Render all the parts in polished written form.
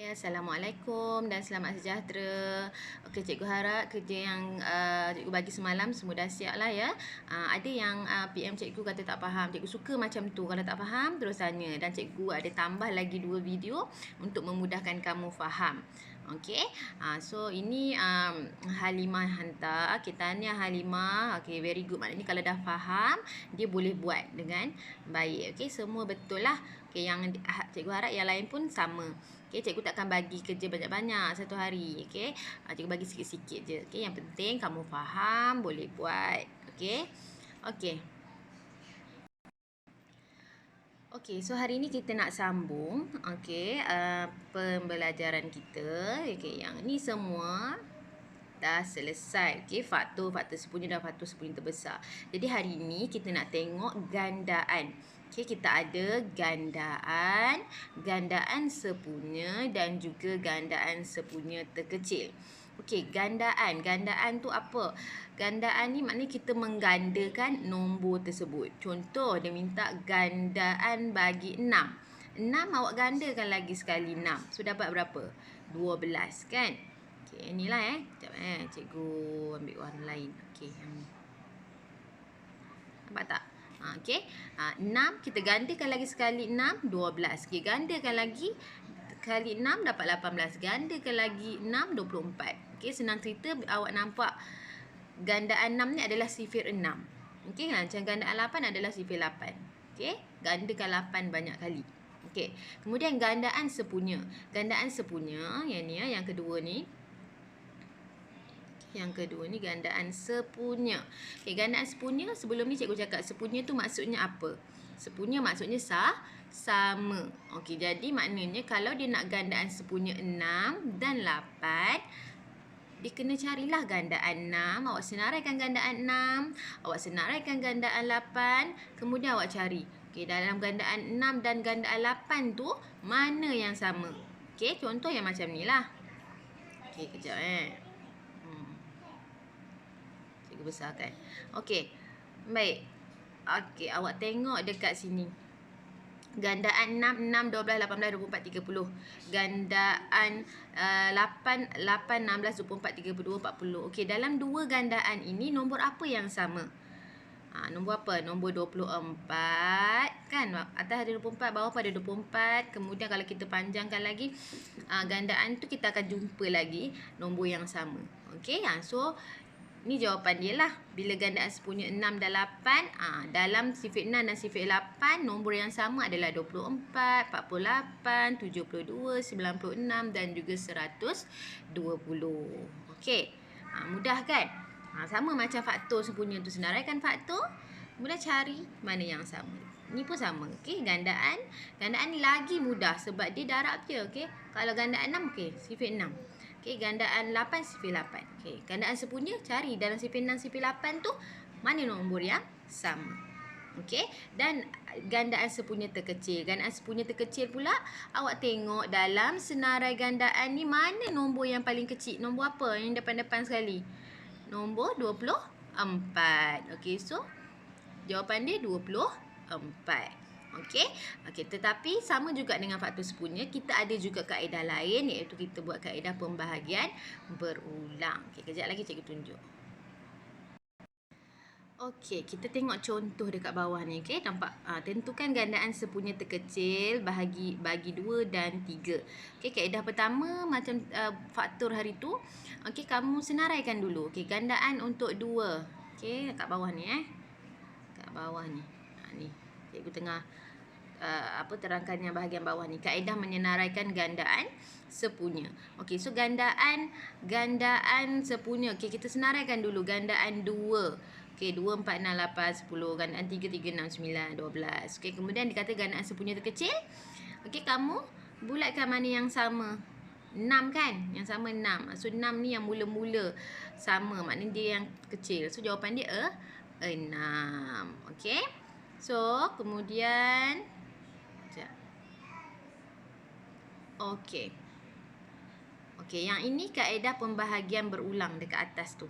Okay, Assalamualaikum dan selamat sejahtera. Okey, cikgu harap kerja yang cikgu bagi semalam semua dah siap lah ya. Ada yang PM cikgu kata tak faham. Cikgu suka macam tu. Kalau tak faham, terus tanya. Dan cikgu ada tambah lagi 2 video untuk memudahkan kamu faham. Okey, so ini Halimah hantar. Okay, tahniah Halimah. Okay, very good. Maknanya kalau dah faham, dia boleh buat dengan baik. Okay, semua betul lah. Okay, yang cikgu harap yang lain pun sama. Okay, cikgu takkan bagi kerja banyak-banyak satu hari. Okay, cikgu bagi sikit-sikit je. Okay, yang penting kamu faham, boleh buat. Okay, okay. Okay, so hari ni kita nak sambung. Okay, pembelajaran kita. Okay, yang ni semua dah selesai. Okay, faktor sepunya dan faktor sepunya terbesar. Jadi hari ni kita nak tengok gandaan. Okay, kita ada gandaan sepunya dan juga gandaan sepunya terkecil. Okey, gandaan. Gandaan tu apa? Gandaan ni maknanya kita menggandakan nombor tersebut. Contoh, dia minta gandaan bagi 6. 6 awak gandakan lagi sekali 6. So, dapat berapa? 12 kan? Okey, inilah Sekejap cikgu ambil warna lain. Okey, yang ni. Nampak tak? Okey. 6 kita gandakan lagi sekali 6 12. Okey, gandakan lagi kali 6 dapat 18. Gandakan lagi 6 24. Okey, senang cerita awak nampak gandaan 6 ni adalah sifir 6. Okey, macam gandaan 8 adalah sifir 8. Okey, gandakan 8 banyak kali. Okey. Kemudian gandaan sepunya. Gandaan sepunya yang ni yang kedua ni. Yang kedua ni gandaan sepunya. Okay, gandaan sepunya sebelum ni cikgu cakap sepunya tu maksudnya apa? Sepunya maksudnya sama. Okey, jadi maknanya kalau dia nak gandaan sepunya 6 dan 8, dia kena carilah gandaan 6. Awak senaraikan gandaan 6, awak senaraikan gandaan 8, kemudian awak cari. Okey, dalam gandaan 6 dan gandaan 8 tu mana yang sama? Okey, contoh yang macam ni lah. Okey, kejap Cikgu besarkan. Okey. Baik. Okey, awak tengok dekat sini. Gandaan 6, 6, 12, 18, 24, 30. Gandaan 8, 8, 16, 24, 32, 40. Okey, dalam dua gandaan ini nombor apa yang sama? Nombor apa? Nombor 24 kan? Atas ada 24, bawah pun ada 24. Kemudian kalau kita panjangkan lagi gandaan tu kita akan jumpa lagi nombor yang sama. Okey, so ni jawapan dia lah. Bila gandaan sepunya 6 dan 8, dalam sifir 6 dan sifir 8, nombor yang sama adalah 24, 48, 72, 96 dan juga 120. Okey, mudah kan? Sama macam faktor sepunya tu, senaraikan faktor, kemudian cari mana yang sama. Ni pun sama. Okey, gandaan ni lagi mudah sebab dia darab je. Okey, kalau gandaan 6, okey, sifir 6. Okey, gandaan 8 sifir 8. Okey, gandaan sepunya cari dalam sifir 6 sifir 8 tu mana nombor yang sama. Okey, dan gandaan sepunya terkecil. Gandaan sepunya terkecil pula awak tengok dalam senarai gandaan ni mana nombor yang paling kecil? Nombor apa yang depan-depan sekali? Nombor 24. Okey, so jawapan dia 24. Okey. Okey, tetapi sama juga dengan faktor sepunya, kita ada juga kaedah lain iaitu kita buat kaedah pembahagian berulang. Okey, kejap lagi cikgu tunjuk. Okey, kita tengok contoh dekat bawah ni. Okey, nampak? Tentukan gandaan sepunya terkecil bagi 2 dan 3. Okey, kaedah pertama macam faktor hari tu. Okey, kamu senaraikan dulu. Okey, gandaan untuk 2. Okey, kat bawah ni kat bawah ni. Ni. Cikgu tengah terangkan yang bahagian bawah ni. Kaedah menyenaraikan gandaan sepunya. Okey, so gandaan sepunya. Okey, kita senaraikan dulu gandaan 2. Okey, 2, 4, 6, 8, 10. Gandaan 3, 3, 6, 9, 12. Okey, kemudian dikata gandaan sepunya terkecil. Okey, kamu bulatkan mana yang sama. 6 kan? Yang sama 6. So, 6 ni yang mula-mula sama. Maknanya dia yang kecil. So, jawapan dia 6. Okey. So, kemudian Okey. Okey, yang ini kaedah pembahagian berulang dekat atas tu.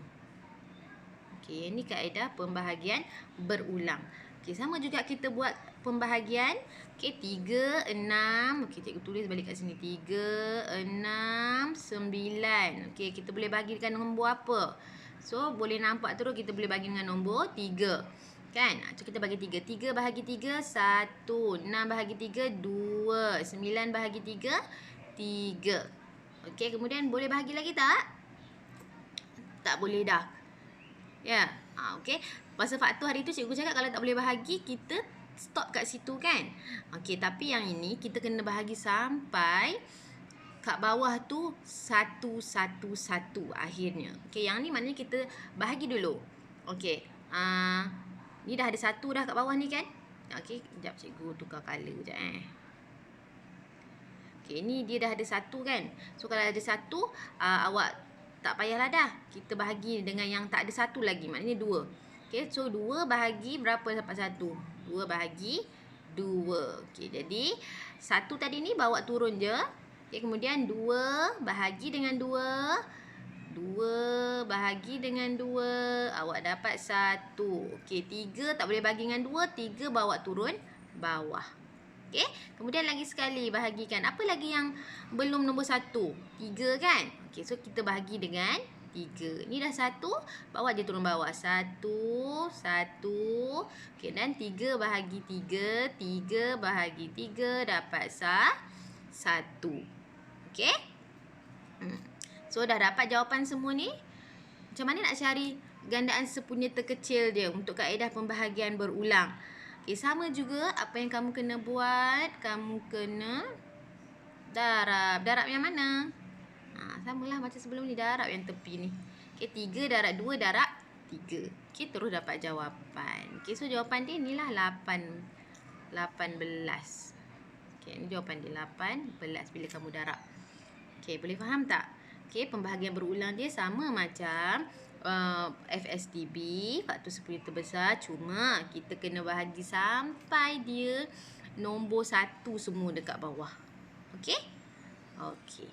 Okey, ini kaedah pembahagian berulang. Okey, sama juga kita buat pembahagian. Okey, 3, 6. Okey, cikgu tulis balik kat sini. 3, 6, 9. Okey, kita boleh bagikan nombor apa? So, boleh nampak terus kita boleh bagi dengan nombor 3. Kan? So, kita bagi 3. 3 bahagi 3, 1. 6 bahagi 3, 2. 9 bahagi 3, 3. Okey, kemudian boleh bahagi lagi tak? Tak boleh dah. Ya. Okey. Pasal faktor hari tu cikgu cakap kalau tak boleh bahagi, kita stop kat situ kan. Okey, tapi yang ini kita kena bahagi sampai kat bawah tu 1, 1, 1 akhirnya. Okey, yang ni maknanya kita bahagi dulu. Okey. Ni dah ada 1 dah kat bawah ni kan. Okey, sekejap cikgu tukar color sekejap Okey, ni dia dah ada 1 kan. So kalau ada 1, awak tak payahlah dah. Kita bahagi dengan yang tak ada 1 lagi. Maknanya 2. Okey, so 2 bahagi berapa dapat 1? 2 bahagi 2. Okey, jadi 1 tadi ni bawa turun je. Okey, kemudian 2 bahagi dengan 2. 2 bahagi dengan 2. Awak dapat 1. Okey, 3 tak boleh bagi dengan 2. 3 bawa turun bawah. Okey, kemudian lagi sekali bahagikan. Apa lagi yang belum nombor 1? 3 kan? Okey, so kita bahagi dengan 3. Ni dah 1, bawa je turun bawah. 1, 1. Okey, dan 3 bahagi 3. 3 bahagi 3 dapat 1. Okey? So, dah dapat jawapan semua ni. Macam mana nak cari gandaan sepunya terkecil dia untuk kaedah pembahagian berulang? Okay, sama juga apa yang kamu kena buat. Kamu kena darab. Darab yang mana? Samalah macam sebelum ni. Darab yang tepi ni. Okay, 3 darab 2 darab 3. Okay, terus dapat jawapan. Okay, so jawapan dia inilah 18. Okay, ni jawapan dia 18 bila kamu darab. Okay, boleh faham tak? Okay, pembahagian berulang dia sama macam FSTB, faktor sepunya terbesar, cuma kita kena bahagi sampai dia nombor 1 semua dekat bawah. Okey? Okey.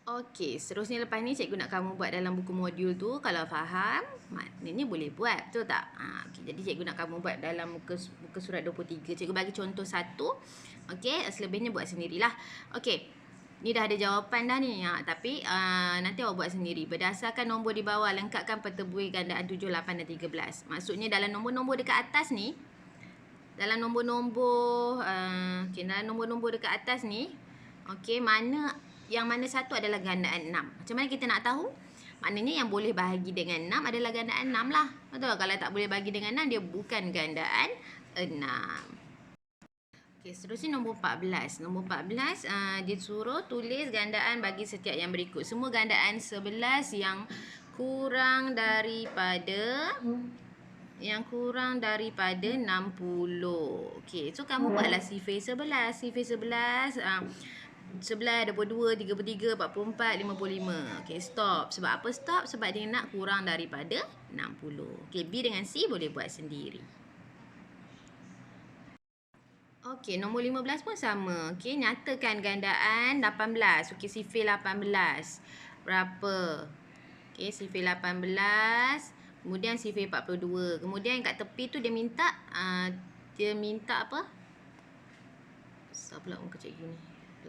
Okey, seterusnya lepas ni cikgu nak kamu buat dalam buku modul tu. Kalau faham, maknanya boleh buat. Betul tak? Okay, jadi cikgu nak kamu buat dalam muka surat 23. Cikgu bagi contoh 1. Okey, selebihnya buat sendirilah. Okey. Ni dah ada jawapan dah ni. Tapi nanti awak buat sendiri. Berdasarkan nombor di bawah, lengkapkan pertebuih gandaan 7, 8 dan 13. Maksudnya dalam nombor-nombor dekat atas ni, dalam nombor-nombor dalam nombor-nombor dekat atas ni, okey, yang mana satu adalah gandaan 6. Macam mana kita nak tahu? Maknanya yang boleh bahagi dengan 6 adalah gandaan 6 lah. Betul? Kalau tak boleh bahagi dengan 6, dia bukan gandaan 6. Okey, seterusnya nombor 14. Nombor 14, dia suruh tulis gandaan bagi setiap yang berikut. Semua gandaan 11 yang kurang daripada 60. Okey, so kamu buatlah sifir 11. Sifir 11, 11, 22, 33, 44, 55. Okey, stop. Sebab apa stop? Sebab dia nak kurang daripada 60. Okey, B dengan C boleh buat sendiri. Okey, nombor 15 pun sama. Okey, nyatakan gandaan 18. Okey, sifir 18. Berapa? Okey, sifir 18. Kemudian sifir 42. Kemudian kat tepi tu dia minta apa? Besar pula muka cikgu ni.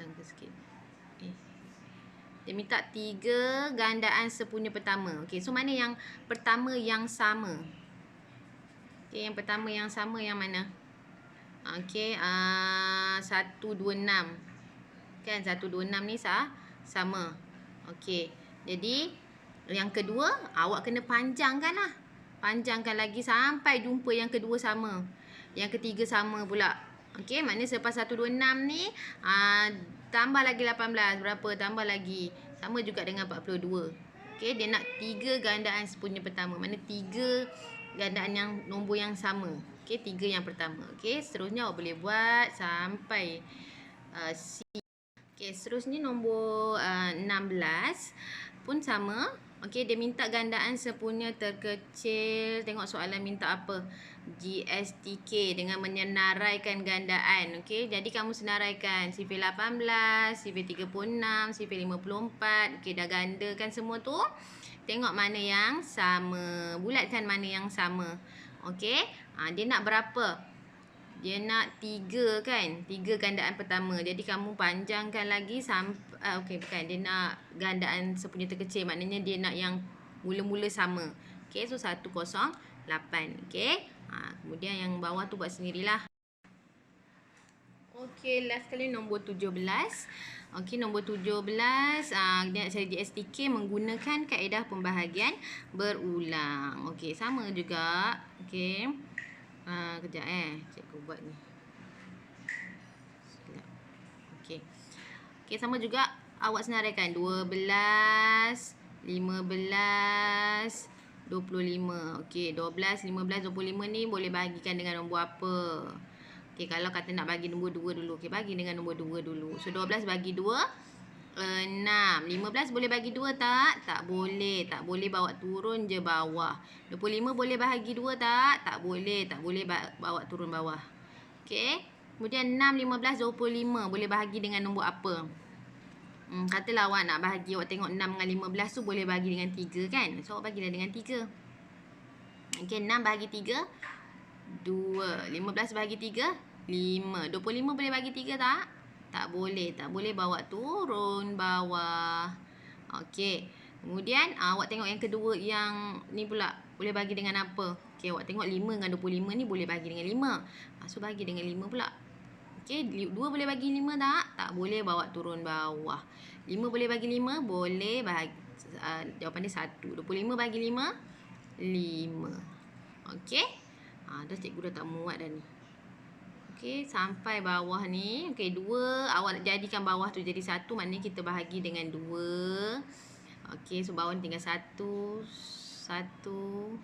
Langgar sikit. Dia minta 3 gandaan sepunya pertama. Okey, so mana yang pertama yang sama? Okey, yang pertama yang sama yang mana? Okey, 126. Kan 126 ni sama. Okey. Jadi yang kedua awak kena panjangkan lah. Panjangkan lagi sampai jumpa yang kedua sama. Yang ketiga sama pula. Okey, maknanya selepas 126 ni tambah lagi 18. Berapa? Tambah lagi. Sama juga dengan 42. Okey, dia nak 3 gandaan sepunya pertama. Mana 3 gandaan yang nombor yang sama. Okey, 3 yang pertama. Okey, seterusnya awak boleh buat sampai C. Okey, seterusnya nombor 16 pun sama. Okey, dia minta gandaan sepunya terkecil. Tengok soalan minta apa? GSTK dengan menyenaraikan gandaan. Okey, jadi kamu senaraikan sifir 18, sifir 36, sifir 54. Okey, dah gandakan semua tu. Tengok mana yang sama. Bulatkan mana yang sama. Okey, Dia nak berapa? Dia nak 3 kan? 3 gandaan pertama. Jadi kamu panjangkan lagi sampai okey bukan, dia nak gandaan sepunya terkecil. Maknanya dia nak yang mula-mula sama. Okey, so 108. Okey. Kemudian yang bawah tu buat sendirilah. Okey, last kali nombor 17. Okey, nombor 17 dia nak cari DSTK menggunakan kaedah pembahagian berulang. Okey, sama juga. Okey. Kejap cikgu buat ni. Sekejap. Okey. Okey, sama juga awak senaraikan 12, 15, 25. Okey, 12, 15, 25 ni boleh bahagikan dengan nombor apa? Okey, kalau kata nak bagi nombor 2 dulu. Okey, bagi dengan nombor 2 dulu. So 12 bagi 2 6. 15 boleh bagi 2 tak? Tak boleh. Tak boleh bawa turun je bawah. 25 boleh bahagi 2 tak? Tak boleh. Tak boleh bawa turun bawah. Okey. Kemudian 6, 15, 25 boleh bahagi dengan nombor apa? Katalah awak nak bahagi, awak tengok 6 dengan 15 tu boleh bahagi dengan 3 kan? So awak bagilah dengan 3. Okey, 6 bahagi 3 2. 15 bahagi 3 5. 25 boleh bagi 3 tak? Tak boleh. Tak boleh bawa turun bawah. Okey. Kemudian awak tengok yang kedua, yang ni pula boleh bagi dengan apa? Okey, awak tengok 5 dengan 25 ni boleh bagi dengan 5. So bagi dengan 5 pula. Okey, 2 boleh bagi 5 tak? Tak boleh bawa turun bawah. 5 boleh bagi 5? Boleh bagi. Jawapan dia 1. 25 bagi 5? 5. Okey. Dah cikgu dah tak muat dah ni. Okey, sampai bawah ni. Okey, 2. Awak jadikan bawah tu jadi 1. Maknanya kita bahagi dengan 2. Okey, so bawah ni tinggal 1. 1.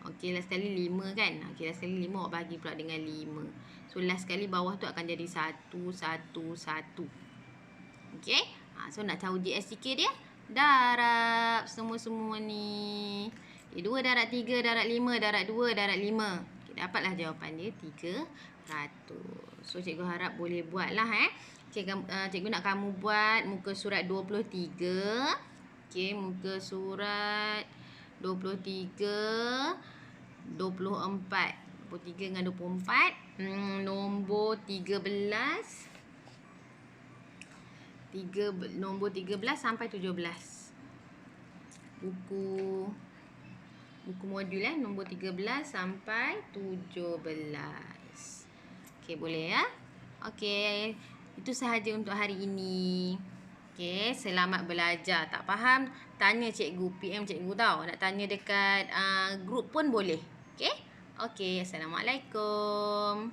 Okey, last sekali 5 kan? Okey, last sekali 5 awak bahagi pula dengan 5. So, last sekali bawah tu akan jadi 1, 1, 1. Okey? So, nak tahu DSTK dia? Darab semua-semua ni. 2 darab 3, darab 5, darab 2, darab 5. Okay, dapatlah jawapan dia 300. So, cikgu harap boleh buatlah. Cikgu nak kamu buat muka surat 23. Okey, muka surat 23, 24. 23 dengan 24. Nombor 13. Nombor 13 sampai 17. Buku modul nombor 13 sampai 17. Okey, boleh ya? Okey, itu sahaja untuk hari ini. Okey, selamat belajar. Tak faham, tanya cikgu, PM cikgu tau. Nak tanya dekat grup pun boleh. Okey? Okey, assalamualaikum.